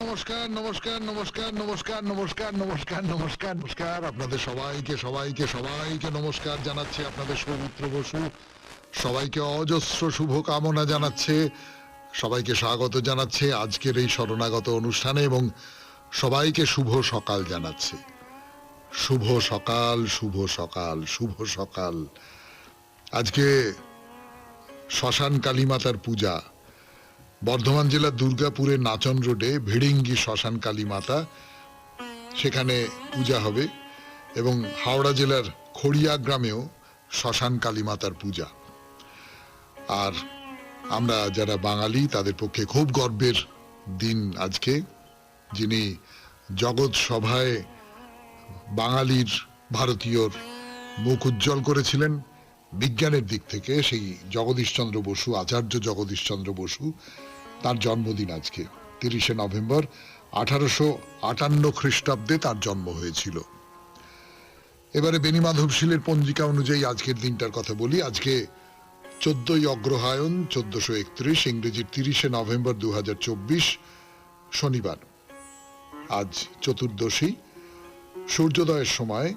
নমস্কার নমস্কার নমস্কার নমস্কার নমস্কার নমস্কার নমস্কার নমস্কার আপনাদের সবাইকে সবাইকে সবাইকে নমস্কার জানাচ্ছে আপনাদের সৌমিত্র বসু। সবাইকে অজস্র শুভ কামনা জানাচ্ছে, সবাইকে স্বাগত জানাচ্ছে আজকের এই শরণাগত অনুষ্ঠানে এবং সবাইকে শুভ সকাল জানাচ্ছে। শুভ সকাল, শুভ সকাল, শুভ সকাল। আজকে শ্মশান কালীমাতার পূজা। বর্ধমান জেলার দুর্গাপুরের নাচন রোডে ভিড়িঙ্গি শ্মশান কালী মাতা, সেখানে পূজা হবে। এবং হাওড়া জেলার খড়িয়া গ্রামেও শ্মশান কালী মাতার পূজা। আর আমরা যারা বাঙালি তাদের পক্ষে খুব গর্বের দিন আজকে, যিনি জগৎ সভায় বাঙালির ভারতীয়র মুখ উজ্জ্বল করেছিলেন বিজ্ঞানের দিক থেকে, সেই জগদীশচন্দ্র বসু, আচার্য জগদীশচন্দ্র বসু, তার জন্মদিন আজকে 30শে নভেম্বর 1858 খ্রিস্টাব্দে তার জন্ম হয়েছিল। এবারে বেনি মাধবশীলের পঞ্জিকা অনুযায়ী আজকের দিনটার কথা বলি। আজকে 14ই অগ্রহায়ণ 1431, ইংরেজির 30শে নভেম্বর 2024, শনিবার। আজ চতুর্দশী। সূর্যোদয়ের সময়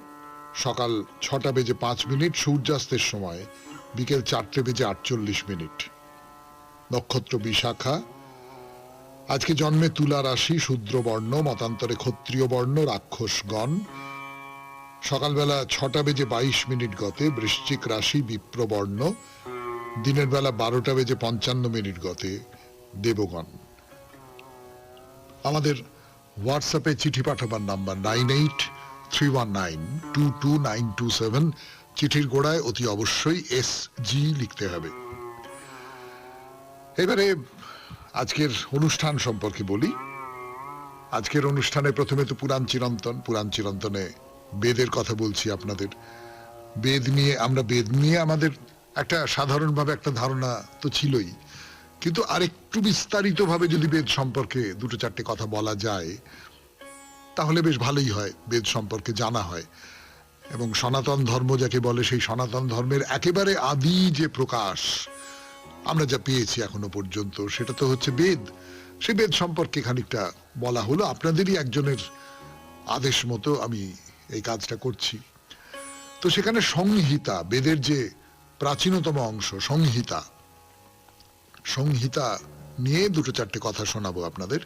সকাল 6টা বেজে 5 মিনিট, সূর্যাস্তের সময় বিকেল 4টে বেজে 48 মিনিট। নক্ষত্র বিশাখা। আজকে জন্মে তুলা রাশি, শূদ্র বর্ণ, মতান্তরে ক্ষত্রিয় বর্ণ, রাক্ষসগণ। সকালবেলা 6টা বেজে 22 মিনিট গতে বৃশ্চিক রাশি, বিপ্রবর্ণ। দিনের বেলা 12টা বেজে 55 মিনিট গতে দেবগণ। আমাদের হোয়াটসঅ্যাপে চিঠি পাঠাবার নাম্বার 9831922927। চিঠির গোড়ায় অতি অবশ্যই SG লিখতে হবে। এবারে আজকের অনুষ্ঠান সম্পর্কে বলি। আজকের অনুষ্ঠানে প্রথমে তো পুরাণ চিরন্তন। পুরাণ চিরন্তনে বেদের কথা বলছি আপনাদের। বেদ নিয়ে আমাদের একটা সাধারণভাবে একটা ধারণা তো ছিলই, কিন্তু আরেকটু বিস্তারিতভাবে যদি বেদ সম্পর্কে দুটো চারটে কথা বলা যায় তাহলে বেশ ভালোই হয়, বেদ সম্পর্কে জানা হয়। এবং সনাতন ধর্ম যাকে বলে, সেই সনাতন ধর্মের একেবারে আদি যে প্রকাশ আমরা যা পেয়েছি এখনো পর্যন্ত, সেটা তো হচ্ছে বেদ। সে বেদ সম্পর্কে খানিকটা বলা হলো। আপনাদেরই একজনের আদেশ মতো আমি এই কাজটা করছি। তো সেখানে সংহিতা, বেদের যে প্রাচীনতম অংশ সংহিতা, সংহিতা নিয়ে দুটো চারটে কথা শোনাবো আপনাদের।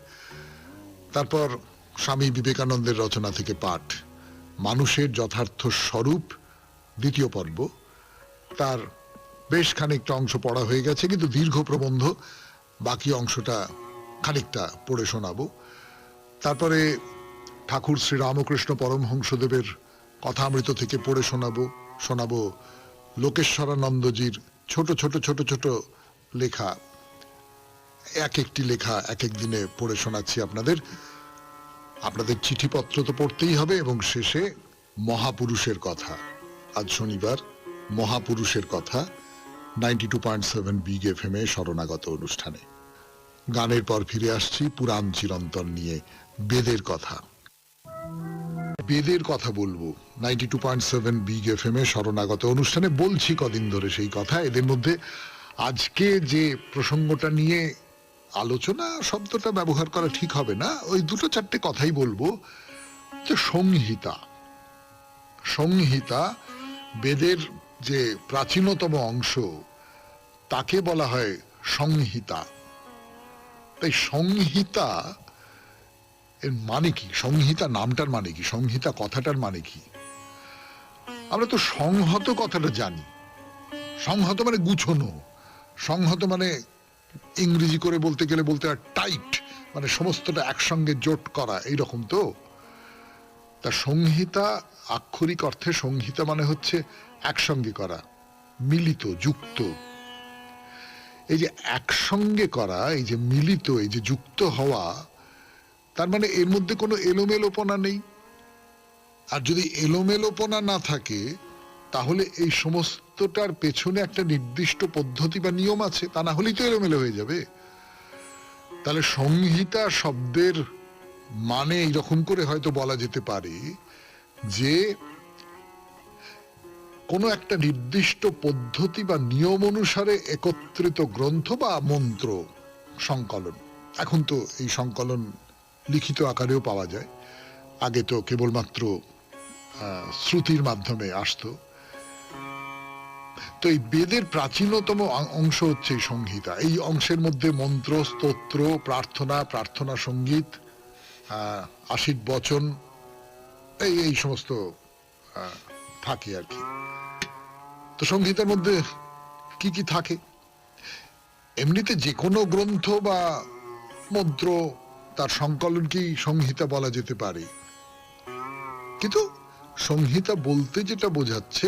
তারপর স্বামী বিবেকানন্দের রচনা থেকে পাঠ, মানুষের যথার্থ স্বরূপ, দ্বিতীয় পর্ব। তার বেশ খানিকটা অংশ পড়া হয়ে গেছে, কিন্তু দীর্ঘ প্রবন্ধ, বাকি অংশটা খানিকটা পড়ে শোনাবো। তারপরে ঠাকুর শ্রী রামকৃষ্ণ পরমহংসদেবের কথামৃত থেকে পড়ে শোনাবো লোকেশ্বরানন্দজির ছোট ছোট ছোট ছোট লেখা। এক একটি লেখা এক এক দিনে পড়ে শোনাচ্ছি আপনাদের। আপনাদের চিঠিপত্র তো পড়তেই হবে। এবং শেষে মহাপুরুষের কথা। আজ শনিবার, মহাপুরুষের কথা 92.7 বিগ FM এ শরণাগত অনুষ্ঠানে। গানের পর ফিরে আসছি পুরাণ চিরন্তন নিয়ে, বেদের কথা। বেদের কথা বলবো 92.7 বিগ FM এ শরণাগত অনুষ্ঠানে। বলছি কদিন ধরে সেই কথা। এদের মধ্যে আজকে যে প্রসঙ্গটা নিয়ে আলোচনা শব্দটা ব্যবহার করা ঠিক হবে না, ওই দুটো চারটে কথাই বলবো। যে সংহিতা, সংহিতা বেদের যে প্রাচীনতম অংশ তাকে বলা হয় সংহিতা। তাই সংহিতা এর মানে কি? সংহিতা নামটার মানে কি? সংহিতা কথাটার মানে কি? আমরা তো সংহত কথাটা জানি। সংহত মানে গুছানো, সংহত মানে ইংরেজি করে বলতে গেলে বলতে হয় টাইট, মানে সমস্তটা একসঙ্গে জোট করা, এইরকম তো। তা সংহিতা আক্ষরিক অর্থে সংহিতা মানে হচ্ছে একসঙ্গে করা, মিলিত, যুক্ত। এই যে একসঙ্গে করা, এই যে মিলিত, এই যে যুক্ত হওয়া, তার মানে এর মধ্যে কোনো এলোমেলোপনা নেই। আর যদি এলোমেলোপনা না থাকে তাহলে এই সমস্তটার পেছনে একটা নির্দিষ্ট পদ্ধতি বা নিয়ম আছে, তা না হলেই তো এলোমেলো হয়ে যাবে। তাহলে সংহিতা শব্দের মানে এইরকম করে হয়তো বলা যেতে পারে যে কোনো একটা নির্দিষ্ট পদ্ধতি বা নিয়ম অনুসারে একত্রিত গ্রন্থ বা মন্ত্র সংকলন। এখন তো এই সংকলন লিখিত আকারেও পাওয়া যায়। আগে তো কেবলমাত্র শ্রুতির মাধ্যমে আসতো। তো এই বেদের প্রাচীনতম অংশ হচ্ছে এই সংহিতা। এই অংশের মধ্যে মন্ত্র, স্তোত্র, প্রার্থনা, প্রার্থনা সঙ্গীত, আশীর্বচন, এই সমস্ত থাকে আর কি। তো সংহিতার মধ্যে কি কি থাকে? এমনিতে যে কোনো গ্রন্থ বা মন্ত্র তার সংকলনকেই সংহিতা বলা যেতে পারে, কিন্তু সংহিতা বলতে যেটা বোঝাচ্ছে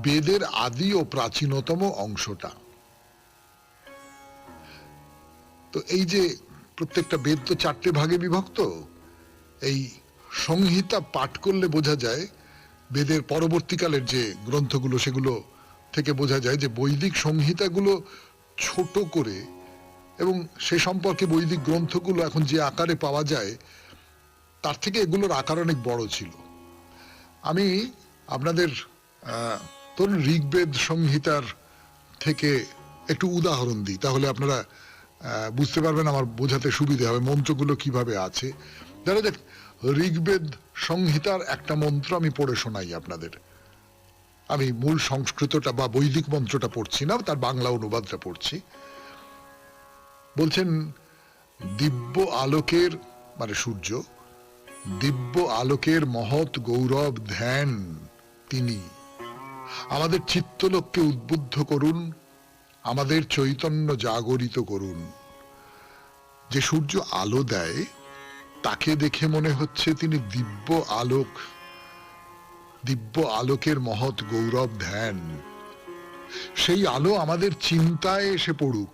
বেদের আদি ও প্রাচীনতম অংশটা। তো এই যে প্রত্যেকটা বেদ তো 4টে ভাগে বিভক্ত, এই সংহিতা পাঠ করলে বোঝা যায় বেদের পরবর্তীকালের যে গ্রন্থগুলো সেগুলো থেকে বোঝা যায় যে বৈদিক সংহিতাগুলো ছোট করে, এবং সে সম্পর্কে বৈদিক গ্রন্থগুলো এখন যে আকারে পাওয়া যায় তার থেকে এগুলোর আকার অনেক বড় ছিল। আমি আপনাদের ধরুন ঋগ্বেদ সংহিতার থেকে একটু উদাহরণ দিই, তাহলে আপনারা বুঝতে পারবেন, আমার বোঝাতে সুবিধা হবে মন্ত্রগুলো কিভাবে আছে। দেখা যাক ঋগ্বেদ সংহিতার একটা মন্ত্র আমি পড়ে শোনাই আপনাদের। আমি মূল সংস্কৃতটা বা বৈদিক মন্ত্রটা পড়ছি না, তার বাংলা অনুবাদটা পড়ছি। বলছেন, দিব্য আলোকের, মানে সূর্য, দিব্য আলোকের মহৎ গৌরব ধ্যান তিনি, আমাদের চিত্তলোককে উদ্বুদ্ধ করুন, আমাদের চৈতন্য জাগরিত করুন। যে সূর্য আলো দেয় তাকে দেখে মনে হচ্ছে তিনি দিব্য আলোক, দিব্য আলোকের মহৎ গৌরব ধ্যান। সেই আলো আমাদের চিন্তায় এসে পড়ুক,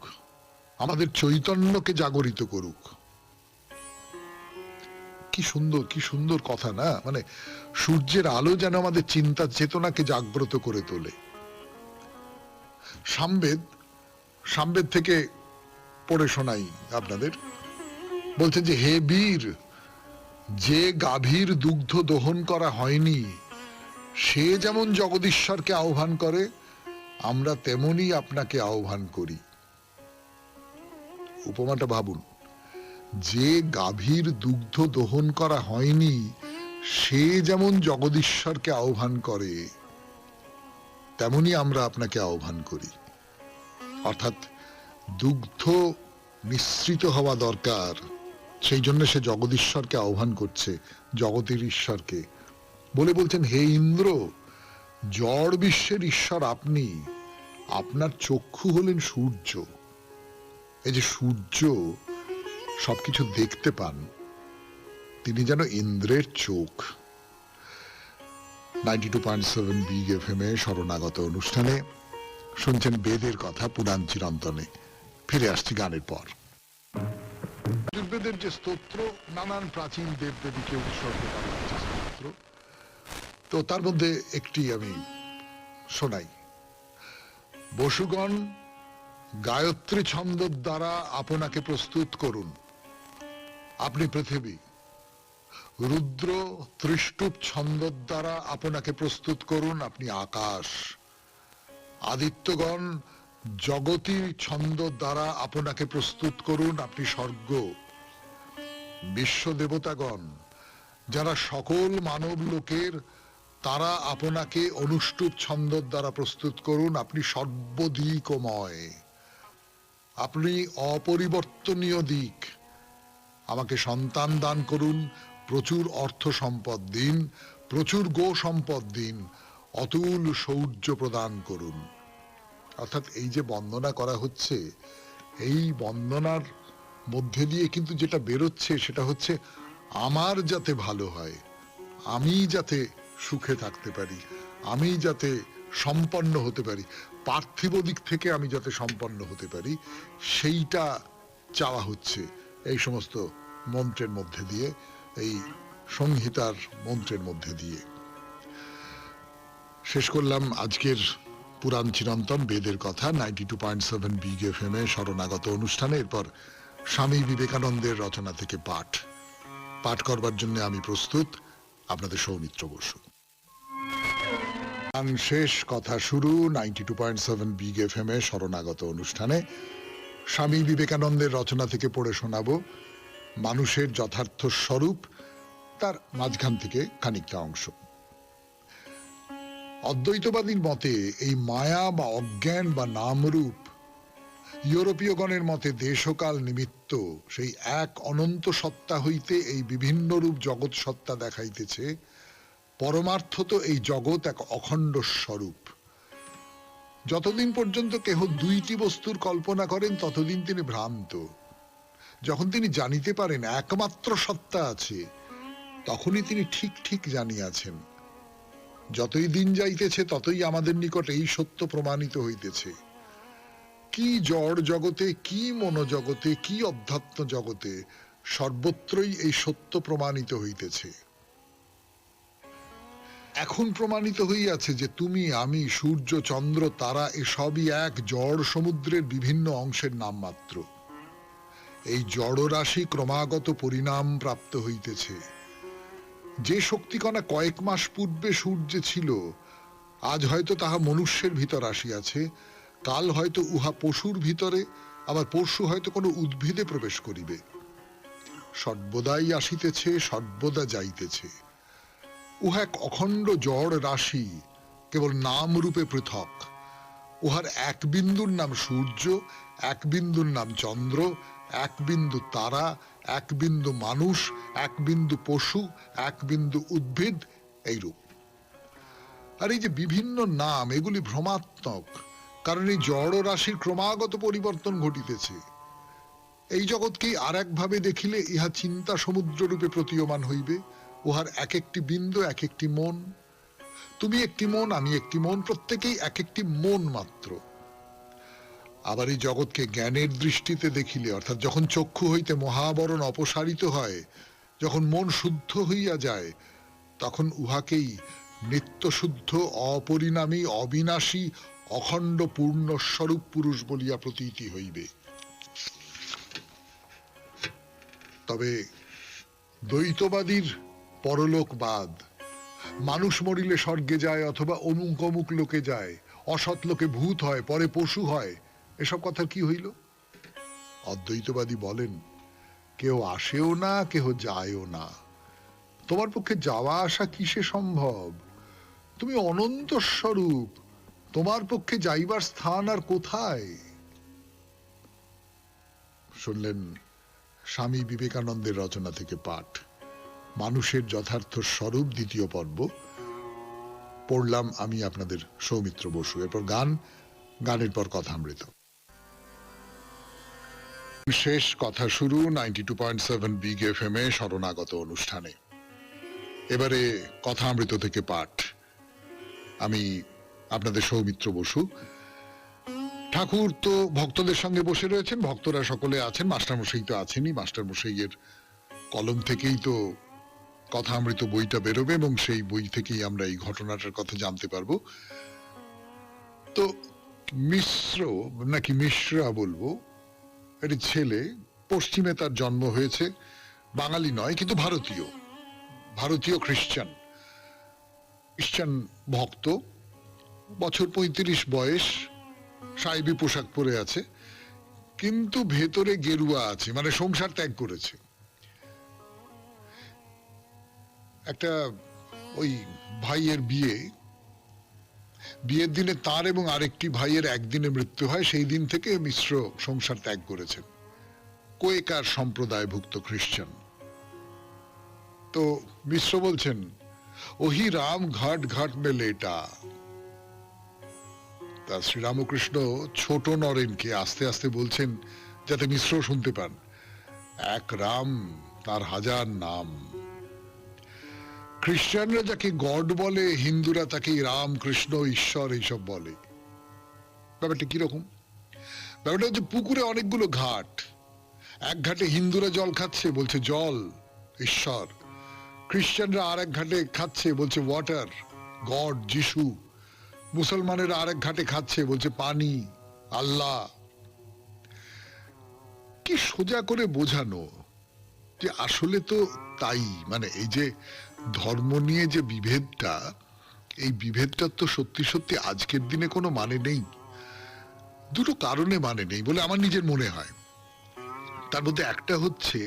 আমাদের চৈতন্যকে জাগরিত করুক। কি সুন্দর, কি সুন্দর কথা না? মানে সূর্যের আলো যেন আমাদের চিন্তা চেতনাকে জাগ্রত করে তোলে। সামবেদ থেকে পড়ে শোনাই আপনাদের। বলছেন যে, হে বীর, যে গাভীর দুগ্ধ দহন করা হয়নি সে যেমন জগদীশ্বরকে আহ্বান করে, আমরা তেমনি আপনাকে আহ্বান করি। উপমাটা ভাবুন, যে গাভীর দুগ্ধ দহন করা হয়নি সে যেমন জগদীশ্বরকে আহ্বান করে তেমনি আমরা আপনাকে আহ্বান করি। অর্থাৎ দুগ্ধ মিশ্রিত হওয়া দরকার, সেই জন্য সে জগদীশ্বরকে আহ্বান করছে, জগতের ঈশ্বরকে বলে বলছেন, হে ইন্দ্র, জড় বিশ্বের ঈশ্বর আপনি, আপনার চক্ষু হলেন সূর্য। এই যে সূর্য সবকিছু দেখতে পান, তিনি যেন ইন্দ্রের চোখ। 92.7 বিগ এফএম এ শরণাগত অনুষ্ঠানে শুনছেন বেদের কথা পুরাণ চিরন্তনে। ফিরে আসছি গানের পর। ঋগ্বেদের যে স্তোত্র, নানান প্রাচীন দেবদেবীকে উৎসর্গ করা হচ্ছে স্তোত্র, তো তার মধ্যে একটি আমি শোনাই। বসুগণ, গায়ত্রী ছন্দ দ্বারা আপনাকে প্রস্তুত করুন, আপনি পৃথিবী। রুদ্র ত্রিষ্টুপ ছন্দ দ্বারা আপনাকে প্রস্তুত করুন, আপনি আকাশ। আদিত্যগণ, জগতী ছন্দ দ্বারা আপনাকে প্রস্তুত করুন, আপনি স্বর্গ। বিশ্ব দেবতাগণ, যারা সকল মানব লোকের, তারা আপনাকে অনুষ্টুপ ছন্দ দ্বারা প্রস্তুত করুন, আপনি সর্বদিকময়, আপনি অপরিবর্তনীয় দিক। আমাকে সন্তান দান করুন, প্রচুর অর্থ সম্পদ দিন, প্রচুর গো সম্পদ দিন, অতুল শৌর্য প্রদান করুন। অর্থাৎ এই যে বন্দনা করা হচ্ছে, এই বন্দনার মধ্যে দিয়ে কিন্তু যেটা বেরোচ্ছে সেটা হচ্ছে আমার যাতে ভালো হয়, আমি যাতে সুখে থাকতে পারি, আমি যাতে সম্পন্ন হতে পারি, পার্থিব দিক থেকে আমি যাতে সম্পন্ন হতে পারি, সেইটা চাওয়া হচ্ছে এই সমস্ত মন্ত্রের মধ্যে দিয়ে, এই সংহিতার মন্ত্রের মধ্যে দিয়ে। শেষ করলাম আজকের পুরাণ চিরন্তন বেদের কথা 92.7 বিগ এফএম এ শরণাগত অনুষ্ঠানে। এরপর স্বামী বিবেকানন্দের রচনা থেকে পাঠ করবার জন্য আমি প্রস্তুত, আপনাদের সৌমিত্র বসু। শেষ কথা শুরু 92.7 বিগ এফএম এ শরণাগত অনুষ্ঠানে। স্বামী বিবেকানন্দের রচনা থেকে পড়ে শোনাবো মানুষের যথার্থ স্বরূপ, তার মাঝখান থেকে খানিকটা অংশ। অদ্বৈতবাদীর মতে এই মায়া বা অজ্ঞান বা নামরূপ ইউরোপীয়গণের মতে দেশকাল নিমিত্ত সেই এক অনন্ত সত্তা হইতে এই বিভিন্ন রূপ জগৎ সত্তা দেখাইতেছে। পরমার্থ তো এই জগৎ এক অখণ্ড স্বরূপ। যতদিন পর্যন্ত কেহ দুইটি বস্তুর কল্পনা করেন ততদিন তিনি ভ্রান্ত। যখন তিনি জানিতে পারেন একমাত্র সত্তা আছে, তখনই তিনি ঠিক ঠিক জানিয়াছেন। যতই দিন যাইতেছে ততই আমাদের নিকট এই সত্য প্রমাণিত হইতেছে। কি জড় জগতে, কি মনোজগতে, কি অধ্যাত্ম জগতে, সর্বত্রই এই সত্য প্রমাণিত হইতেছে। এখন প্রমাণিত হইয়াছে যে তুমি, আমি, সূর্য, চন্দ্র, তারা এসবই এক জড় সমুদ্রের বিভিন্ন অংশের নাম মাত্র। এই জড় রাশি ক্রমাগত পরিণাম প্রাপ্ত হইতেছে। যে শক্তিকণা কয়েক মাস পূর্বে সূর্যে ছিল, আজ হয়তো তাহা মনুষ্যের ভিতর আসিয়াছে, কাল হয়তো উহা পশুর ভিতরে, আবার পরশু হয়তো কোনো উদ্ভিদে প্রবেশ করিবে। সর্বদাই আসিতেছে, সর্বদা যাইতেছে। উহা এক অখণ্ড জড় রাশি, কেবল নাম রূপে পৃথক। উহার এক বিন্দুর নাম সূর্য, এক বিন্দুর নাম চন্দ্র, এক বিন্দু তারা, এক বিন্দু মানুষ, এক বিন্দু পশু, এক বিন্দু উদ্ভিদ, এইরূপ। আর এই যে বিভিন্ন নাম, এগুলি ভ্রমাত্মক, কারণ এই জড় রাশির ক্রমাগত পরিবর্তন ঘটিতেছে। এই জগৎকেই আর একভাবে দেখিলে ইহা চিন্তা সমুদ্র রূপে প্রতীয়মান হইবে। উহার এক একটি বিন্দু এক একটি মন। তুমি একটি মন, আমি একটি মন, প্রত্যেকেই এক একটি মন মাত্র। আবার এই জগৎকে জ্ঞানের দৃষ্টিতে দেখিলে, অর্থাৎ যখন চক্ষু হইতে মহাবরণ অপসারিত হয়, যখন মন শুদ্ধ হইয়া যায়, তখন উহাকেই নিত্য শুদ্ধ, অপরিণামী, অবিনাশী, অখণ্ড পূর্ণস্বরূপ পুরুষ বলিয়া প্রতীতি হইবে। তবে দ্বৈতবাদীর পরলোকবাদ, মানুষ মরিলে স্বর্গে যায় অথবা অমুক অমুক লোকে যায়, অসৎ লোকে ভূত হয়, পরে পশু হয়, এসব কথা কি হইল? অদ্বৈতবাদী বলেন, কেউ আসেও না, কেহ যায়ও না। তোমার পক্ষে যাওয়া আসা কিসে সম্ভব? তুমি অনন্ত স্বরূপ, তোমার পক্ষে যাইবার স্থান আর কোথায়? শুনলেন স্বামী বিবেকানন্দের রচনা থেকে পাঠ, মানুষের যথার্থ স্বরূপ, দ্বিতীয় পর্ব। পড়লাম আমি আপনাদের সৌমিত্র বসু। এরপর গান, গানের পর কথামৃত। শেষ কথা শুরু 92.7 বিগ এফএম এ শরণাগত অনুষ্ঠানে। এবারে কথামৃত থেকে পাঠ, আমি আপনাদের সৌমিত্র বসু। ঠাকুর তো ভক্তদের সঙ্গে বসে রয়েছেন, ভক্তরা সকলে আছেন, মাস্টারমশাই তো আছেনই। মাস্টারমশাইয়ের কলম থেকেই তো কথামৃত বইটা বেরোবে এবং সেই বই থেকেই আমরা এই ঘটনাটার কথা জানতে পারবো। তো মিশ্র নাকি মিশ্রা বলবো, একটি ছেলে, পশ্চিমে তার জন্ম হয়েছে, বাঙালি নয় কিন্তু ভারতীয়, ভারতীয় খ্রিস্টান ভক্ত। বছর 35 বয়স, সাহেবি পোশাক পরে আছে, কিন্তু ভেতরে গেরুয়া আছে, মানে সংসার ত্যাগ করেছে। একটা ওই ভাইয়ের বিয়ের দিনে তার এবং আরেকটি ভাইয়ের একদিনে মৃত্যু হয়। সেই দিন থেকে মিশ্র সংসার ত্যাগ করেছেন। কোয়েকার সম্প্রদায়ভুক্ত খ্রিস্টান। তো মিশ্র বলছেন, ওহি রাম ঘাট ঘাট মে লেটা। তা শ্রীরামকৃষ্ণ ছোট নরেনকে আস্তে আস্তে বলছেন যাতে মিশ্র শুনতে পান, এক রাম, তার হাজার নাম। খ্রিস্টানরা যাকে গড বলে, হিন্দুরা তাকে রাম, কৃষ্ণ, ঈশ্বর এইসব বলে। ব্যাপারটা কিরকম? ব্যাপারটা হচ্ছে, পুকুরে অনেকগুলো ঘাট, এক ঘাটে হিন্দুরা জল খাচ্ছে, বলছে জল, ঈশ্বর। খ্রিস্টানরা আর এক ঘাটে খাচ্ছে, বলছে ওয়াটার, গড, যিশু। মুসলমানেরা আরেক ঘাটে খাচ্ছে, বলছে পানি, আল্লাহ। কি সোজা করে বোঝানো যে আসলে তো তাই। মানে এই যে ধর্ম নিয়ে যে বিভেদটা, এই বিভেদটা তো সত্যি সত্যি আজকের দিনে কোনো মানে নেই। দুটো কারণে মানে নেই বলে আমার নিজের মনে হয়। তার মধ্যে একটা হচ্ছে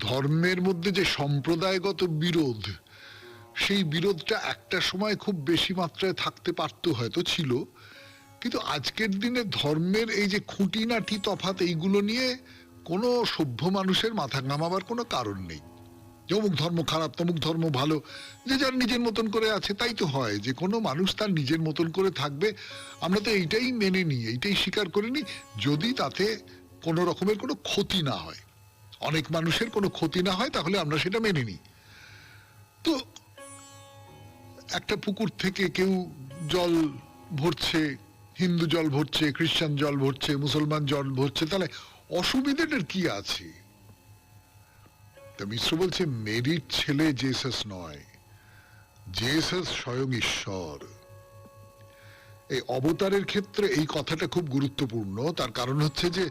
ধর্মের মধ্যে যে সম্প্রদায়গত বিরোধ, সেই বিরোধটা একটা সময় খুব বেশি মাত্রায় থাকতে পারতো, হয়তো ছিল, কিন্তু আজকের দিনে ধর্মের এই যে খুঁটিনাটি তফাৎ, এইগুলো নিয়ে কোনো সভ্য মানুষের মাথা ঘামাবার কোনো কারণ নেই। যে অমুক ধর্ম খারাপ, তমুক ধর্ম ভালো, যে যার নিজের মতন করে আছে, তাই তো হয় যে কোনো মানুষ তার নিজের মতন করে থাকবে। আমরা তো এইটাই মেনে নিই, এইটাই স্বীকার করে নিই, যদি তাতে কোনো রকমের কোনো ক্ষতি না হয়, অনেক মানুষের কোনো ক্ষতি না হয়, তাহলে আমরা সেটা মেনে নিই। তো একটা পুকুর থেকে কেউ জল ভরছে, হিন্দু জল ভরছে, খ্রিস্টান জল ভরছে, মুসলমান জল ভরছে, তাহলে অসুবিধাটার কি আছে? তা মিশ্র বলছে মেরির ছেলে জেসাস নয়, জেসাস স্বয়ং ঈশ্বর। এই অবতারের ক্ষেত্রে এই কথাটা খুব গুরুত্বপূর্ণ। তার কারণ হচ্ছে যে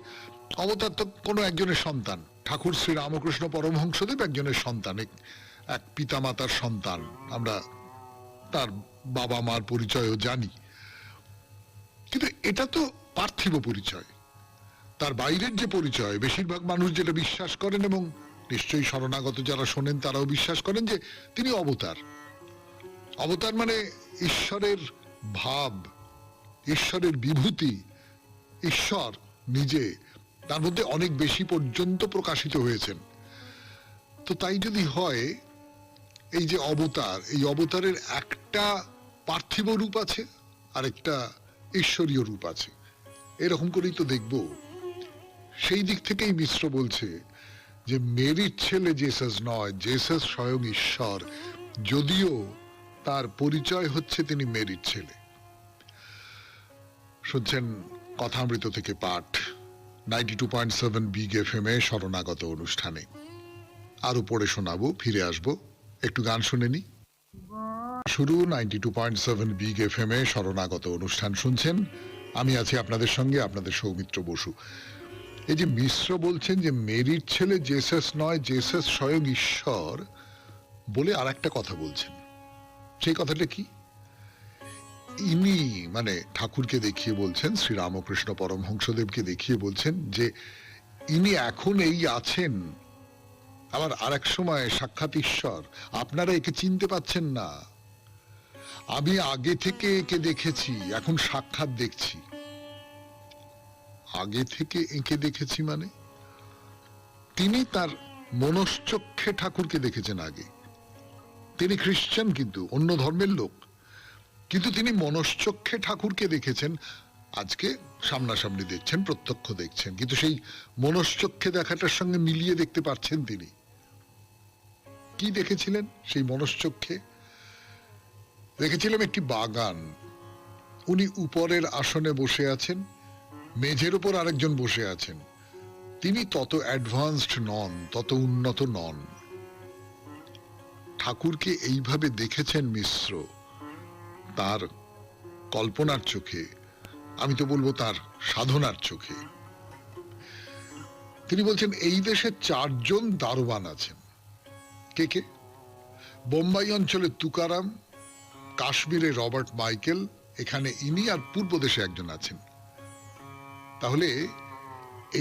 অবতার তো কোনো একজনের সন্তান। ঠাকুর শ্রী রামকৃষ্ণ পরমহংসদেব একজনের সন্তান, এক পিতামাতার সন্তান। আমরা তার বাবা মার পরিচয়ও জানি, কিন্তু এটা তো পার্থিব পরিচয়। তার বাইরের যে পরিচয়, বেশিরভাগ মানুষ যেটা বিশ্বাস করেন, এবং নিশ্চয়ই শরণাগত যারা শোনেন তারাও বিশ্বাস করেন, যে তিনি অবতার। অবতার মানে ঈশ্বরের ভাব, ঈশ্বরের বিভূতি, ঈশ্বর নিজে তার মধ্যে অনেক বেশি পর্যন্ত প্রকাশিত হয়েছেন। তো তাই যদি হয়, এই যে অবতার, এই অবতারের একটা পার্থিব রূপ আছে আর একটা ঈশ্বরীয় রূপ আছে, এরকম করেই তো দেখব। সেই দিক থেকেই মিশ্র বলছে যে মেরির ছেলে জেসাস নয়, জেসাস স্বয়ং ঈশ্বর, যদিও তার পরিচয় হচ্ছে তিনি মেরির ছেলে। শুনছেন কথামৃত থেকে পাঠ 92.7 বিগ এফএম এ শরণাগত অনুষ্ঠানে। আরো পড়ে শোনাবো, ফিরে আসবো, একটু গান শুনে নি। শুরু 92.7 বিগ এফএম এ শরণাগত অনুষ্ঠান শুনছেন। আমি আছি আপনাদের সঙ্গে, আপনাদের সৌমিত্র বসু। এই যে মিশ্র বলছেন যে মেরির ছেলে জেসাস নয়, জেসাস স্বয়ং ঈশ্বর, বলে আর একটা কথা বলছেন। সেই কথাটা কি? ইনি মানে ঠাকুরকে দেখিয়ে বলছেন, শ্রী রামকৃষ্ণ পরমহংসদেবকে দেখিয়ে বলছেন যে ইনি এখন এই আছেন, আবার আর এক সময় সাক্ষাৎ ঈশ্বর। আপনারা একে চিনতে পাচ্ছেন না, আমি আগে থেকে একে দেখেছি, এখন সাক্ষাৎ দেখছি। আগে থেকে একে দেখেছি মানে তিনি তার মনশ্চক্ষে ঠাকুরকে দেখেছেন আগে। তিনি খ্রিস্টান, কিন্তু অন্য ধর্মের লোক, কিন্তু তিনি মনশ্চক্ষে ঠাকুরকে দেখেছেন। আজকে সামনাসামনি দেখছেন, প্রত্যক্ষ দেখছেন, কিন্তু সেই মনশ্চক্ষে দেখাটার সঙ্গে মিলিয়ে দেখতে পারছেন তিনি। কি দেখেছিলেন সেই মনশ্চক্ষে? দেখেছিলাম একটি বাগান, উনি উপরের আসনে বসে আছেন, মেঝের উপর আরেকজন বসে আছেন। তিনি তত অ্যাডভান্সড নন, তত উন্নত নন। ঠাকুরকে এইভাবে দেখেছেন মিশ্র তার কল্পনার চোখে, আমি তো বলবো তার সাধনার চোখে। তিনি বলছেন এই দেশে 4 জন দারোয়ান আছেন। কে কে? বোম্বাই অঞ্চলে তুকারাম, কাশ্মীরে রবার্ট মাইকেল, এখানে ইনি, আর পূর্ব দেশে একজন আছেন। তাহলে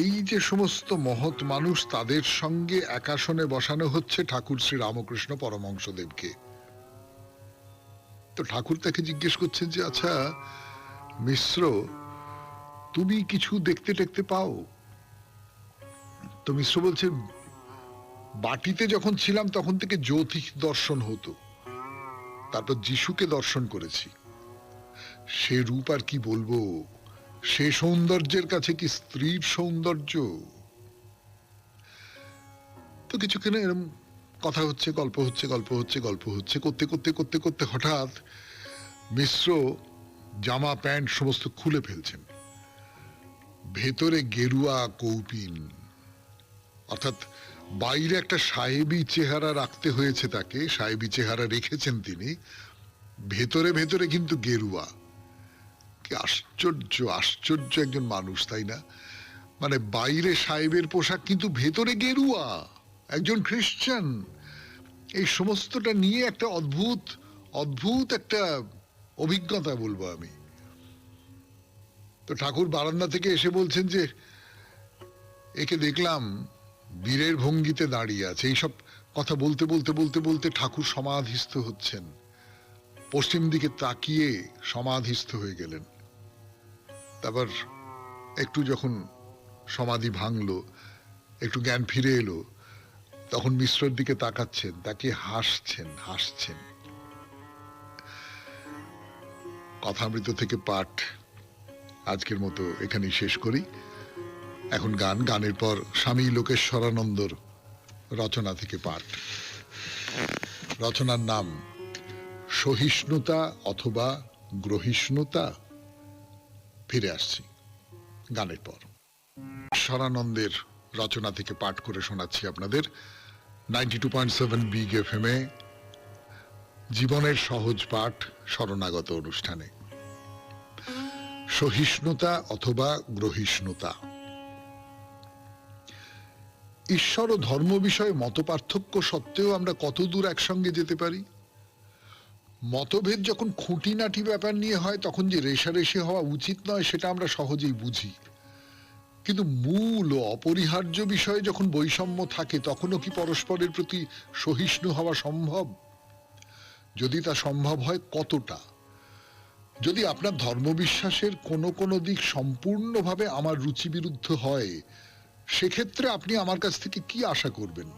এই যে সমস্ত মহৎ মানুষ, তাদের সঙ্গে এক আসনে বসানো হচ্ছে ঠাকুর শ্রী রামকৃষ্ণ পরমহংসদেবকে। তো ঠাকুর তাকে জিজ্ঞেস করছেন যে আচ্ছা মিশ্র, তুমি কিছু দেখতে টেকতে পাও? তো মিশ্র বলছে বাটিতে যখন ছিলাম তখন থেকে জ্যোতিষ দর্শন হতো, তারপর যিশুকে দর্শন করেছি। সে রূপ আর কি বলবো, সে সৌন্দর্যের কাছে কি স্ত্রীর সৌন্দর্য? তো কিছুক্ষণ এরকম কথা হচ্ছে, গল্প হচ্ছে, গল্প হচ্ছে, গল্প হচ্ছে, করতে করতে করতে করতে হঠাৎ মিশ্র জামা প্যান্ট সমস্ত খুলে ফেলছেন। ভেতরে গেরুয়া কৌপিন, অর্থাৎ বাইরে একটা সাহেবী চেহারা রাখতে হয়েছে তাকে, সাহেবী চেহারা রেখেছেন তিনি, ভেতরে ভেতরে কিন্তু গেরুয়া। কি আশ্চর্য, আশ্চর্য একজন মানুষ, তাই না? মানে বাইরে সাহেবের পোশাক, কিন্তু ভেতরে গেরুয়া, একজন খ্রিস্টান। এই সমস্তটা নিয়ে একটা অদ্ভুত অদ্ভুত একটা অভিজ্ঞতা বলবো আমি। তো ঠাকুর বারান্দা থেকে এসে বলছেন যে একে দেখলাম বীরের ভঙ্গিতে দাঁড়িয়ে আছে। এইসব কথা বলতে বলতে বলতে বলতে ঠাকুর সমাধিস্থ হচ্ছেন, পশ্চিম দিকে তাকিয়ে সমাধিস্থ হয়ে গেলেন। তারপর একটু যখন সমাধি ভাঙলো, একটু জ্ঞান ফিরে এলো, তখন মিশ্রর দিকে তাকাচ্ছেন, তাকে হাসছেন হাসছেন। কথামৃত থেকে পাঠ আজকের মতো এখানেই শেষ করি। এখন গানের পর স্বামী লোকেশ্বরানন্দর রচনা থেকে পাঠ। রচনার নাম সহিষ্ণুতা অথবা গ্রহিষ্ণুতা। ফিরে আসছি গানের পর। শরানন্দের রচনা থেকে পাঠ করে শোনাচ্ছি আপনাদের 92.7 বিগ এফএম এ জীবনের সহজ পাঠ শরণাগত অনুষ্ঠানে। সহিষ্ণুতা অথবা গ্রহিষ্ণুতা। ঈশ্বর ও ধর্ম বিষয়ে মতপার্থক্য সত্ত্বেও আমরা কতদূর একসঙ্গে যেতে পারি? মতভেদ যখন খুঁটিনাটি ব্যাপার নিয়ে হয় তখন যে রেষারেষি হওয়া উচিত নয় সেটা আমরা সহজেই বুঝি, কিন্তু মূল ও অপরিহার্য বিষয়ে যখন বৈষম্য থাকে তখনও কি পরস্পরের প্রতি সহিষ্ণু হওয়া সম্ভব? যদি তা সম্ভব হয় কতটা? যদি আপনার ধর্মবিশ্বাসের কোনো কোনো দিক সম্পূর্ণভাবে আমার রুচি বিরুদ্ধ হয়, সেক্ষেত্রে আপনি আমার কাছ থেকে কি আশা করবেন?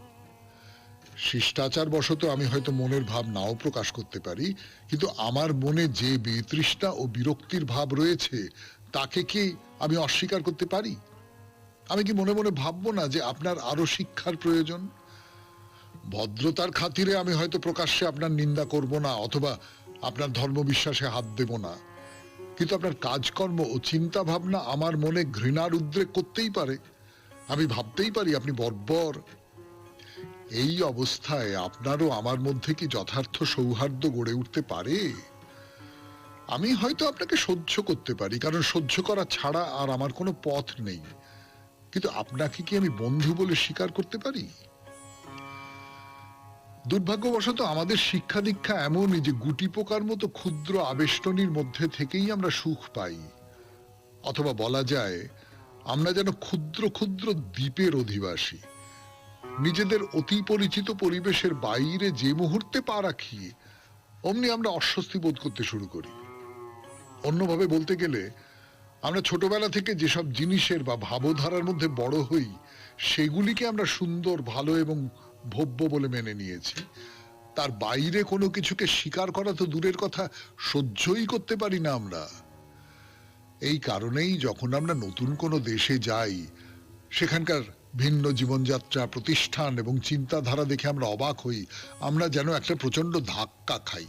শিষ্টাচার বশত আমি হয়তো মনের ভাব নাও প্রকাশ করতে পারি, কিন্তু আমার মনে যে বিতৃষ্ণা ও বিরক্তির ভাব রয়েছে তাকে কি আমি অস্বীকার করতে পারি? আমি কি মনে মনে ভাববো না যে আপনার আরো শিক্ষার প্রয়োজন? ভদ্রতার খাতিরে আমি হয়তো প্রকাশ্যে আপনার নিন্দা করব না, অথবা আপনার ধর্মবিশ্বাসে হাত দেব না, কিন্তু আপনার কাজকর্ম ও চিন্তা ভাবনা আমার মনে ঘৃণার উদ্রেক করতেই পারে। আমি ভাবতেই পারি আপনি বর্বর। এই অবস্থায় আপনারও আমার মধ্যে কি যথার্থ সৌহার্দ্য গড়ে উঠতে পারে? আমি হয়তো আপনাকে সহ্য করতে পারি, কারণ সহ্য করা ছাড়া আর আমার কোনো পথ নেই, কিন্তু আপনাকে কি আমি বন্ধু বলে স্বীকার করতে পারি? দুর্ভাগ্যবশত আমাদের শিক্ষা দীক্ষা এমনই যে গুটি পোকার মতো ক্ষুদ্র আবেষ্টনীর মধ্যে থেকেই আমরা সুখ পাই, অথবা বলা যায় আমরা যেন ক্ষুদ্র ক্ষুদ্র দ্বীপের অধিবাসী। নিজেদের অতি পরিচিত পরিবেশের বাইরে যে মুহূর্তে পা রাখি অমনি আমরা অস্বস্তি বোধ করতে শুরু করি। অন্যভাবে বলতে গেলে আমরা ছোটবেলা থেকে যেসব জিনিসের বা ভাবধারার মধ্যে বড় হই সেগুলিকে আমরা সুন্দর, ভালো এবং ভব্য বলে মেনে নিয়েছি। তার বাইরে কোনো কিছুকে স্বীকার করা তো দূরের কথা, সহ্যই করতে পারি না আমরা। এই কারণেই যখন আমরা নতুন কোনো দেশে যাই, সেখানকার ভিন্ন জীবনযাত্রা, প্রতিষ্ঠান এবং চিন্তাধারা দেখে আমরা অবাক হই। আমরা যেন একটা প্রচন্ড ধাক্কা খাই।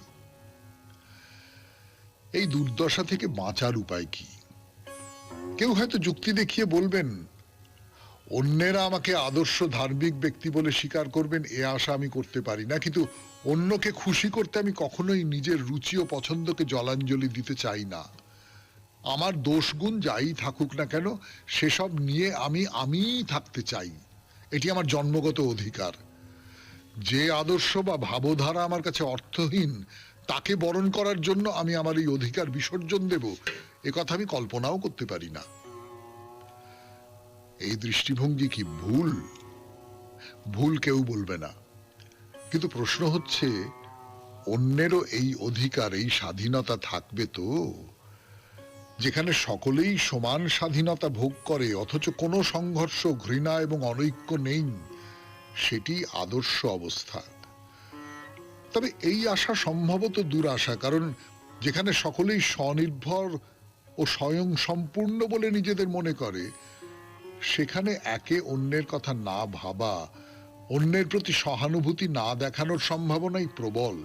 এই দুর্দশা থেকে বাঁচার উপায় কি? কেউ হয়তো যুক্তি দেখিয়ে বলবেন, অন্যেরা আমাকে আদর্শ ধার্মিক ব্যক্তি বলে স্বীকার করবেন, এ আশা আমি করতে পারি না, কিন্তু অন্যকে খুশি করতে আমি কখনোই নিজের রুচি ও পছন্দকে জলাঞ্জলি দিতে চাই না। আমার দোষগুণ যাই থাকুক না কেন, সেসব নিয়ে আমিই থাকতে চাই। এটি আমার জন্মগত অধিকার। যে আদর্শ বা ভাবধারা আমার কাছে অর্থহীন তাকে বরণ করার জন্য আমি আমার এই অধিকার বিসর্জন দেব, এ কথা আমি কল্পনাও করতে পারি না। এই দৃষ্টিভঙ্গি কি ভুল? ভুল কেউ বলবে না, কিন্তু প্রশ্ন হচ্ছে অন্যেরও এই অধিকার, এই স্বাধীনতা থাকবে তো? যেখানে সকলেই সমান স্বাধীনতা ভোগ করে অথচ কোনো সংঘর্ষ, ঘৃণা এবং অনৈক্য নেই, সেটি আদর্শ অবস্থা। তবে এই আশা সম্ভবত দুরাশা, কারণ যেখানে সকলেই স্বনির্ভর ও স্বয়ং সম্পূর্ণ বলে নিজেদের মনে করে, সেখানে একে অন্যের কথা না ভাবা, অন্যের প্রতি সহানুভূতি না দেখানোর সম্ভাবনাই প্রবল।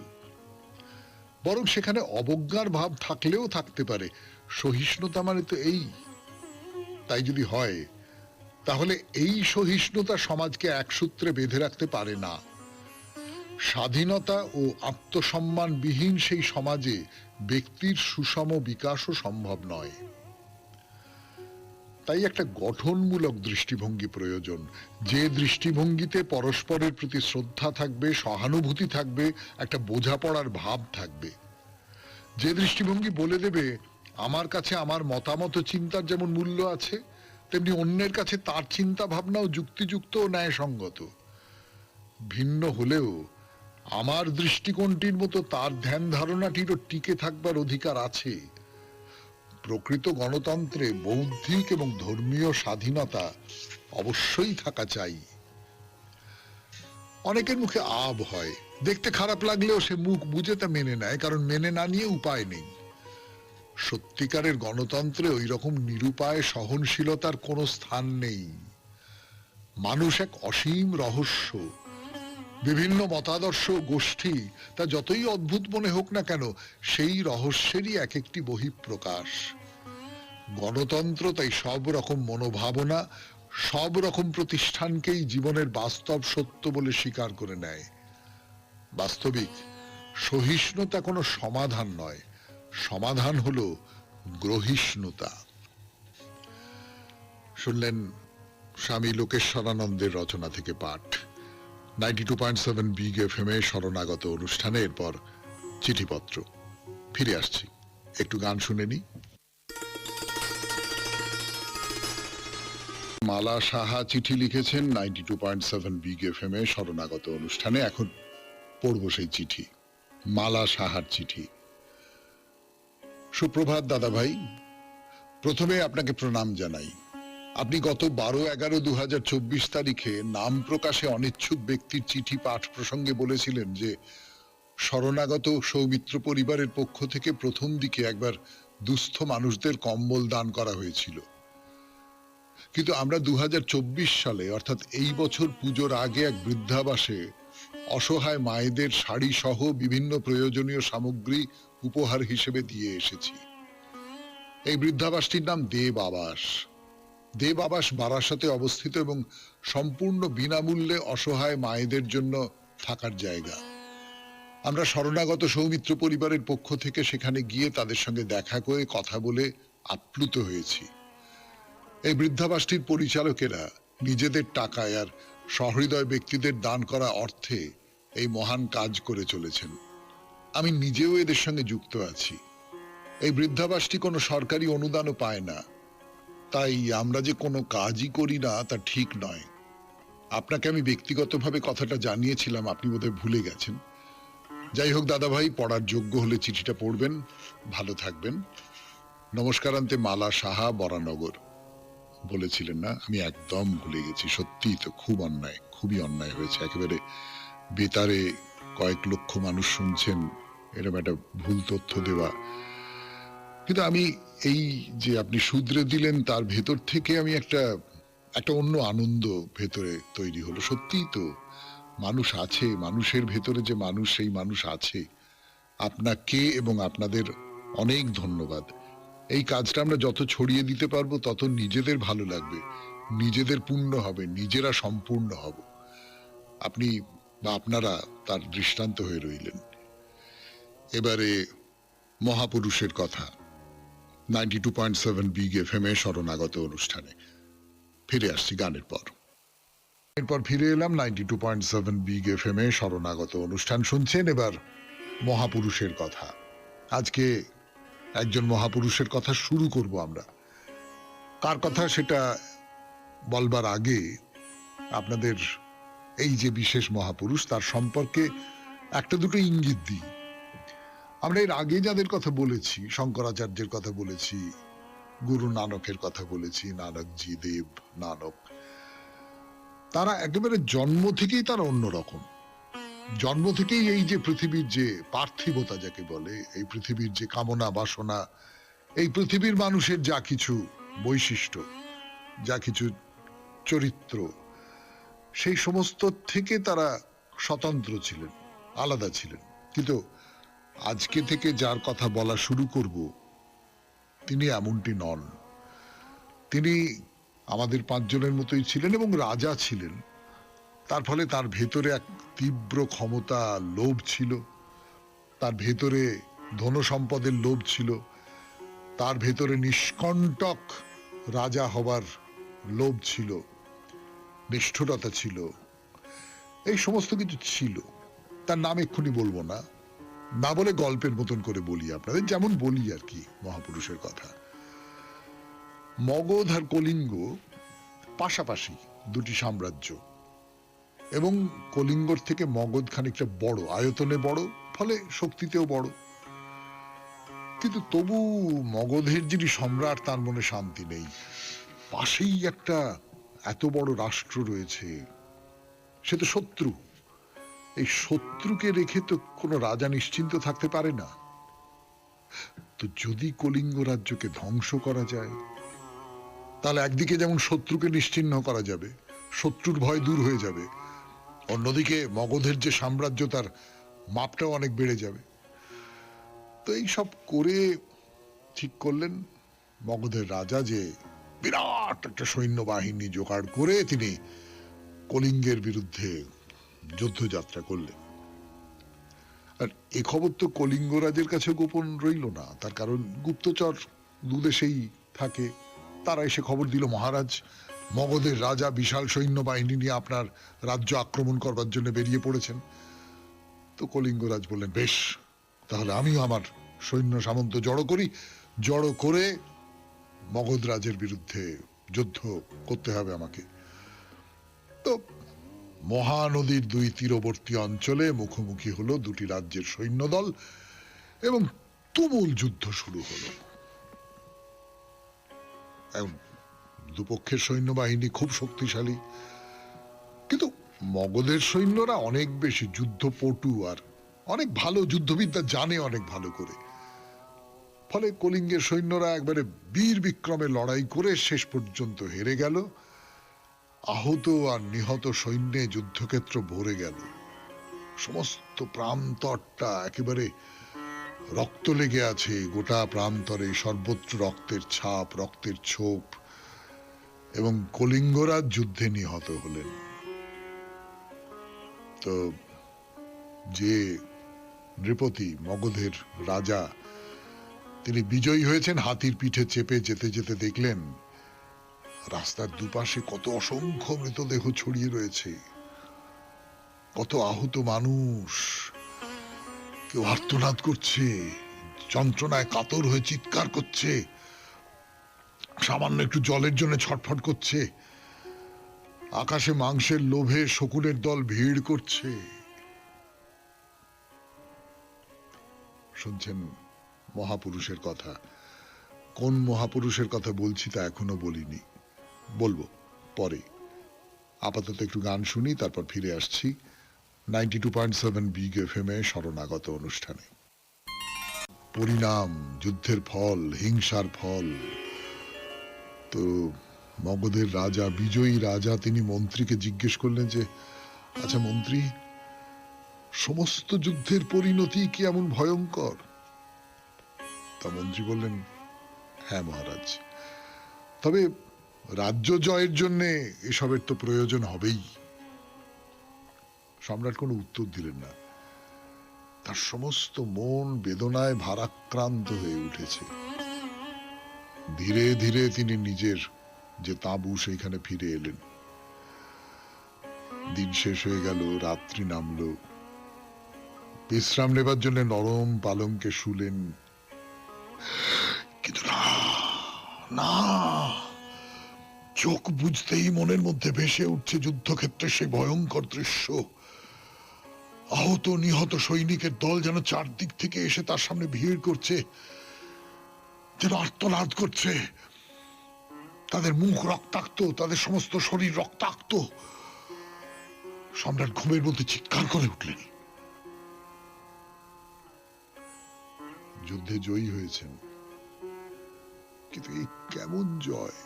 বরং সেখানে অবজ্ঞার ভাব থাকলেও থাকতে পারে। সহিষ্ণুতা মানে তো এই। তাই যদি হয়, তাহলে এই সহিষ্ণুতা সমাজকে এক সূত্রে বেঁধে রাখতে পারে না। স্বাধীনতা ও আত্মসম্মানবিহীন সেই সমাজে ব্যক্তির সুষম বিকাশও সম্ভব নয়। তাই একটা গঠনমূলক দৃষ্টিভঙ্গি প্রয়োজন, যে দৃষ্টিভঙ্গিতে পরস্পরের প্রতি শ্রদ্ধা থাকবে, সহানুভূতি থাকবে, একটা বোঝাপড়ার ভাব থাকবে। যে দৃষ্টিভঙ্গি বলে দেবে আমার কাছে আমার মতামত ও চিন্তার যেমন মূল্য আছে, তেমনি অন্যের কাছে তার চিন্তা ভাবনাও যুক্তিযুক্ত ও ন্যায়সঙ্গত। ভিন্ন হলেও আমার দৃষ্টিকোণটির মতো তার ধ্যান ধারণাটিরও টিকে থাকবার অধিকার আছে। প্রকৃত গণতন্ত্রে বৌদ্ধিক এবং ধর্মীয় স্বাধীনতা অবশ্যই থাকা চাই। অনেকের মুখে আব হয়, দেখতে খারাপ লাগলেও সে মুখ বুঝে তা মেনে নেয়, কারণ মেনে না নিয়ে উপায় নেই। সত্যিকারের গণতন্ত্রে ওই রকম নিরুপায় সহনশীলতার কোনো স্থান নেই। মানুষ এক অসীম রহস্য। বিভিন্ন মতাদর্শ গোষ্ঠী তা যতই অদ্ভুত মনে হোক না কেন, সেই রহস্যেরই এক একটি বহিঃপ্রকাশ। গণতন্ত্র তাই সব রকম মনোভাবনা, সব রকম প্রতিষ্ঠানকেই জীবনের বাস্তব সত্য বলে স্বীকার করে নেয়। বাস্তবিক সহিষ্ণুতা কোনো সমাধান নয়, সমাধান হলো গ্রহিষ্ণুতা। শুনলেন স্বামী লোকেশ্বরানন্দের রচনা থেকে পাঠ 92.7 বিগ এফএম এ শরণাগত অনুষ্ঠানে। এরপর চিঠিপত্র। ফিরে আসছি, একটু গান শুনে নি। মালা সাহা চিঠি লিখেছেন 92.7 বিগ এফএম এ শরণাগত অনুষ্ঠানে। এখন পড়ব সেই চিঠি, মালা সাহার চিঠি। সুপ্রভাত দাদা ভাই, প্রথমে আপনাকে প্রণাম জানাই। আপনি গত 12/11/2024 তারিখে নাম প্রকাশে অনিচ্ছুক ব্যক্তির চিঠি পাঠ প্রসঙ্গে বলেছিলেন যে শরণাগত সৌমিত্র পরিবারের পক্ষ থেকে প্রথম দিকে একবার দুস্থ মানুষদের কম্বল দান করা হয়েছিল। কিন্তু আমরা 2024 সালে, অর্থাৎ এই বছর পুজোর আগে, এক বৃদ্ধাবাসে অসহায় মায়েদের শাড়ি সহ বিভিন্ন প্রয়োজনীয় সামগ্রী উপহার হিসেবে দিয়ে এসেছি। এই বৃদ্ধাবাসটির নাম দেব আবাস। দেব আবাস বারাসাতে অবস্থিত এবং সম্পূর্ণ বিনামূল্যে অসহায় মায়েদের জন্য থাকার জায়গা। আমরা শরণাগত সৌমিত্র পরিবারের পক্ষ থেকে সেখানে গিয়ে তাদের সঙ্গে দেখা করে কথা বলে আপ্লুত হয়েছি। এই বৃদ্ধাবাসটির পরিচালকেরা নিজেদের টাকায় আর সহৃদয় ব্যক্তিদের দান করা অর্থে এই মহান কাজ করে চলেছেন। আমি নিজেও এদের সঙ্গে যুক্ত আছি। এই বৃদ্ধাবাসটি কোনো সরকারি অনুদানও পায় না, তাই আমরা যে কোনো কাজই করি না তা ঠিক নয়। আপনাকে আমি ব্যক্তিগতভাবে কথাটা জানিয়েছিলাম, আপনি বোধহয় ভুলে গেছেন। যাই হোক দাদা ভাই, পড়ার যোগ্য হলে চিঠিটা পড়বেন। ভালো থাকবেন। নমস্কারান্তে মালা সাহা, বরানগর। বলেছিলেন না? আমি একদম ভুলে গেছি। সত্যিই তো খুব অন্যায়, খুবই অন্যায় হয়েছে। একেবারে বেতারে কয়েক লক্ষ মানুষ শুনছেন, এরকম একটা ভুল তথ্য দেওয়া। কিন্তু আমি এই যে আপনি শুধরে দিলেন, তার ভেতর থেকে আমি একটা অন্য আনন্দ ভেতরে তৈরি হলো। সত্যিই তো মানুষ আছে, মানুষের ভেতরে যে মানুষ, সেই মানুষ আছে। আপনাকে এবং আপনাদের অনেক ধন্যবাদ। এই কাজটা আমরা যত ছড়িয়ে দিতে পারবো তত নিজেদের ভালো লাগবে, নিজেদের পুণ্য হবে, নিজেরা সম্পূর্ণ হব। আপনি বা আপনারা তার দৃষ্টান্ত হয়ে রইলেন। এবারে মহাপুরুষের কথা 92.7 বিগ এফএম এ শরণাগত অনুষ্ঠানে ফিরে আসছি গানের পর। এরপর ফিরে এলাম 92.7 বিগ এফএম এ শরণাগত অনুষ্ঠান শুনছেন। এবার মহাপুরুষের কথা। আজকে একজন মহাপুরুষের কথা শুরু করব আমরা। কার কথা সেটা বলবার আগে আপনাদের এই যে বিশেষ মহাপুরুষ, তার সম্পর্কে একটা দুটো ইঙ্গিত দিই। আমরা এর আগে যাদের কথা বলেছি, শঙ্করাচার্যের কথা বলেছি, গুরু নানকের কথা বলেছি, নানকজি, দেব নানক, তারা একেবারে জন্ম থেকেই তারা অন্যরকম। জন্ম থেকেই এই যে পৃথিবীর যে পার্থিবতা যাকে বলে, এই পৃথিবীর যে কামনা বাসনা, এই পৃথিবীর মানুষের যা কিছু বৈশিষ্ট্য, যা কিছু চরিত্র, সেই সমস্ত থেকে তারা স্বতন্ত্র ছিলেন, আলাদা ছিলেন। কিন্তু আজকে থেকে যার কথা বলা শুরু করব, তিনি এমনটি নন। তিনি আমাদের পাঁচজনের মতোই ছিলেন এবং রাজা ছিলেন। তার ফলে তার ভেতরে এক তীব্র ক্ষমতা, লোভ ছিল। তার ভেতরে ধন সম্পদের লোভ ছিল। তার ভেতরে নিষ্কণ্টক রাজা হবার লোভ ছিল, নিষ্ঠুরতা ছিল, এই সমস্ত কিছু ছিল। তার নাম এক্ষুনি বলবো না। না বলে গল্পের মতন করে বলি আপনাদের, যেমন বলি আর কি মহাপুরুষের কথা। মগধ আর কলিঙ্গ পাশাপাশি দুটি সাম্রাজ্য, এবং কলিঙ্গর থেকে মগধ খানিকটা বড়, আয়তনে বড়, ফলে শক্তিতেও বড়। কিন্তু তবু মগধের যিনি সম্রাট তার মনে শান্তি নেই। পাশেই একটা এত বড় রাষ্ট্র রয়েছে, সে তো শত্রু। এই শত্রুকে রেখে তো কোনো রাজা নিশ্চিন্ত থাকতে পারে না। তো যদি কলিঙ্গ রাজ্যকে ধ্বংস করা যায়, তাহলে একদিকে যেমন শত্রুকে নিশ্চিহ্ন করা যাবে, শত্রুর ভয় দূর হয়ে যাবে, অন্যদিকে মগধের যে সাম্রাজ্য তার মাপটাও অনেক বেড়ে যাবে। তো এই সব করে ঠিক করলেন মগধের রাজা যে বিরাট একটা সৈন্যবাহিনী জোগাড় করে তিনি কলিঙ্গের বিরুদ্ধে যুদ্ধযাত্রা করলেন। আর এ খবর তো কলিঙ্গ রাজের কাছে গোপন রইল না, তার কারণ গুপ্তচর দুদেশেই থাকে। তারা এসে খবর দিল, মহারাজ, মগধের রাজা বিশাল সৈন্যবাহিনী নিয়ে আপনার রাজ্য আক্রমণ করবার জন্য বেরিয়ে পড়েছেন। তো কলিঙ্গরাজ বললেন, বেশ, তাহলে আমিও আমার সৈন্য সামন্ত জড়ো করি, জড়ো করে মগধ রাজের বিরুদ্ধে যুদ্ধ করতে হবে আমাকে। তো মহানদীর দুই তীরবর্তী অঞ্চলে মুখোমুখি হলো দুটি রাজ্যের সৈন্যদল, এবং তুমুল যুদ্ধ শুরু হলো। দুপক্ষের সৈন্যবাহিনী খুব শক্তিশালী, কিন্তু মগধের সৈন্যরা অনেক বেশি যুদ্ধপটু আর অনেক ভালো যুদ্ধবিদ্যা জানে অনেক ভালো করে। ফলে কলিঙ্গের সৈন্যরা একবারে বীর বিক্রমে লড়াই করে শেষ পর্যন্ত হেরে গেল। আহত আর নিহত সৈন্যে যুদ্ধক্ষেত্র ভরে গেল। সমস্ত প্রান্তরটা একেবারে রক্ত লেগে আছে, গোটা প্রান্তরে সর্বত্র রক্তের ছাপ, রক্তের ছোপ, এবং কলিঙ্গরাজ যুদ্ধে নিহত হলেন। তো যে নৃপতি মগধের রাজা, তিনি বিজয়ী হয়েছেন, হাতির পিঠে চেপে যেতে যেতে দেখলেন রাস্তার দুপাশে কত অসংখ্য মৃতদেহ ছড়িয়ে রয়েছে, কত আহত মানুষ, কেউ আর্তনাদ করছে, যন্ত্রণায় কাতর হয়ে চিৎকার করছে, সামান্য একটু জলের জন্য ছটফট করছে। আকাশে মাংসের লোভে শকুনের দল ভিড় করছে। শুনছেন মহাপুরুষের কথা। কোন মহাপুরুষের কথা বলছি তা এখনো বলিনি, বলবো পরে। আপাতত একটু গান শুনি, তারপর ফিরে আসছি 92.7 বিগ এফএম এ শরণাগত অনুষ্ঠানে। পরিণাম, যুদ্ধের ফল, হিংসার ফল। তো মগধের রাজা, বিজয়ী রাজা, তিনি মন্ত্রীকে জিজ্ঞেস করলেন যে, আচ্ছা মন্ত্রী, সমস্ত যুদ্ধের পরিণতি কি এমন ভয়ঙ্কর? তা মন্ত্রী বললেন, হ্যাঁ মহারাজ, তবে রাজ্য জয়ের জন্য এসবের তো প্রয়োজন হবেই। সম্রাট কোনো উত্তর দিলেন না। তার সমস্ত মন বেদনায় ভারাক্রান্ত হয়ে উঠেছে। ধীরে ধীরে তিনি নিজের যে তাঁবু সেইখানে ফিরে এলেন। দিন শেষ হয়ে গেল, রাত্রি নামলো। বিশ্রাম নেবার জন্য নরম পালঙ্কে শুলেন, কিন্তু না না, চোখ বুঝতেই মনের মধ্যে ভেসে উঠছে যুদ্ধক্ষেত্রে সেই ভয়ঙ্কর দৃশ্য। আহত নিহত সৈনিকের দল যেন চারদিক থেকে এসে তার সামনে ভিড় করছে, যেন আর্তনাদ করছে। তাদের মুখ রক্তাক্ত, তাদের সমস্ত শরীর রক্তাক্ত। সম্রাট ঘুমের মধ্যে চিৎকার করে উঠলেন। যুদ্ধে জয়ী হয়েছেন, কিন্তু এই কেমন জয়!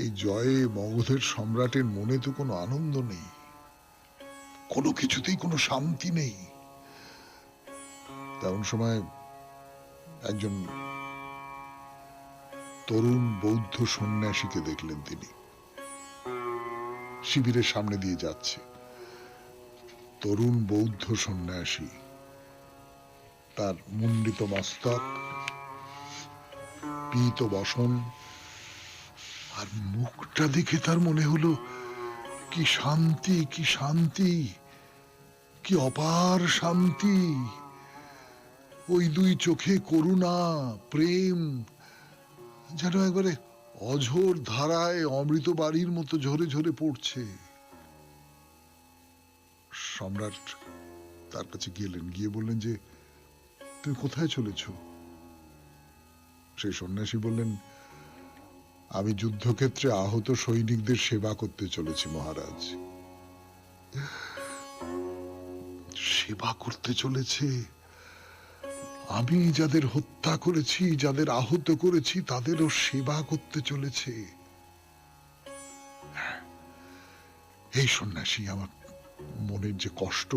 এই জয়ে মগধের সম্রাটের মনে তো কোনো আনন্দ নেই, কোনো কিছুতেই কোনো শান্তি নেই। তেমন সময় একজন তরুণ বৌদ্ধ সন্ন্যাসীকে দেখলেন। তিনি শিবিরের সামনে দিয়ে যাচ্ছে। তরুণ বৌদ্ধ সন্ন্যাসী, তার মুন্ডিত মস্তক, পীত বসন, আর মুখটা দেখে তার মনে হলো কি শান্তি, কি শান্তি, কি অপার শান্তি! ওই দুই চোখে করুণা, প্রেম যেন একবারে অঝোর ধারায় অমৃত বাড়ির মতো ঝরে ঝরে পড়ছে। সম্রাট তার কাছে গেলেন, গিয়ে বললেন যে, তুমি কোথায় চলেছ? সেই সন্ন্যাসী বললেন, আমি যুদ্ধক্ষেত্রে আহত সৈনিকদের সেবা করতে চলেছি মহারাজ। সেবা করতে চলেছে? আমি যাদের হত্যা করেছি, যাদের আহত করেছি, তাদেরও সেবা করতে চলেছে। এই সন্ন্যাসী আমার মনের যে কষ্ট,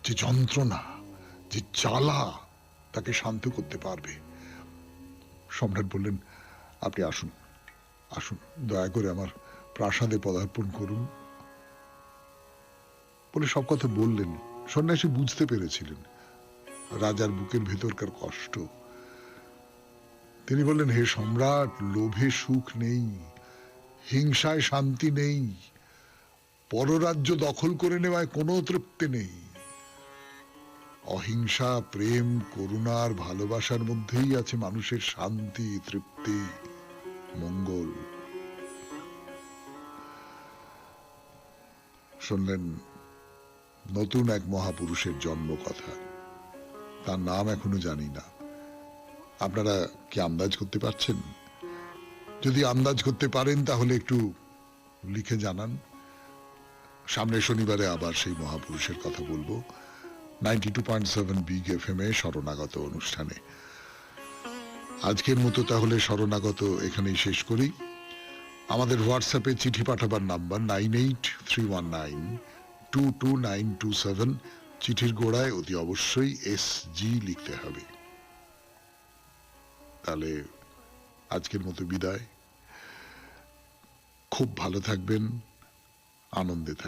যে যন্ত্রণা, যে জ্বালা, তাকে শান্ত করতে পারবে। সম্রাট বললেন, আপনি আসুন, আসুন, দয়া করে আমার প্রাসাদে পদার্পণ করুন বলে সব কথা বললেন। সন্ন্যাসী বুঝতে পেরেছিলেন রাজার বুকের ভেতরকার কষ্ট। তিনি বললেন, হে সম্রাট, লোভে সুখ নেই, হিংসায় শান্তি নেই, পররাজ্য দখল করে নেওয়ায় কোনো তৃপ্তি নেই। অহিংসা, প্রেম, করুণার, ভালোবাসার মধ্যেই আছে মানুষের শান্তি, তৃপ্তি, মঙ্গল। শুনলেন নতুন এক মহাপুরুষের জন্ম কথা। তার নাম এখনো জানি না। আপনারা কি আন্দাজ করতে পারছেন? যদি আন্দাজ করতে পারেন তাহলে একটু লিখে জানান। সামনের শনিবারে আবার সেই মহাপুরুষের কথা বলবো 92.7 বিগ এফএম এ শরণাগত অনুষ্ঠানে। আজকের মতো তাহলে শরণাগত এখানেই শেষ করি। আমাদের হোয়াটসঅ্যাপে চিঠি পাঠাবার নাম্বার 9831922927। চিঠির গোড়ায় অতি অবশ্যই SG লিখতে হবে। তাহলে আজকের মতো বিদায়। খুব ভালো থাকবেন, আনন্দে থাকবেন।